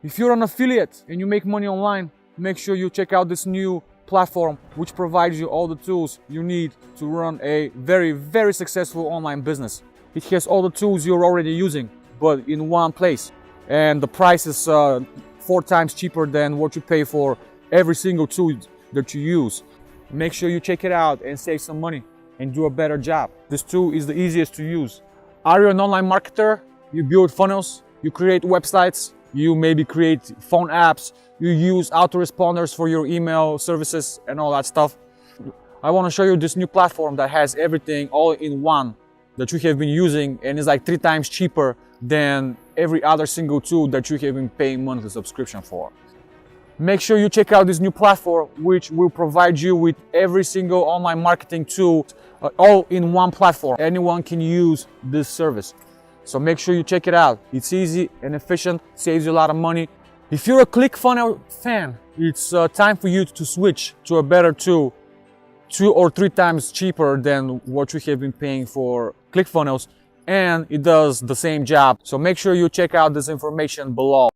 If you're an affiliate and you make money online, make sure you check out this new platform which provides you all the tools you need to run a very, very successful online business. It has all the tools you're already using, but in one place. And the price is 4 times cheaper than what you pay for every single tool that you use. Make sure you check it out and save some money and do a better job. This tool is the easiest to use. Are you an online marketer? You build funnels, you create websites, you maybe create phone apps, you use autoresponders for your email services and all that stuff. I want to show you this new platform that has everything all in one that you have been using and is like 3 times cheaper than every other single tool that you have been paying monthly subscription for. Make sure you check out this new platform which will provide you with every single online marketing tool all in one platform. Anyone can use this service. So make sure you check it out. It's easy and efficient, saves you a lot of money. If you're a ClickFunnels fan, it's time for you to switch to a better tool, 2 or 3 times cheaper than what you have been paying for ClickFunnels, and it does the same job. So make sure you check out this information below.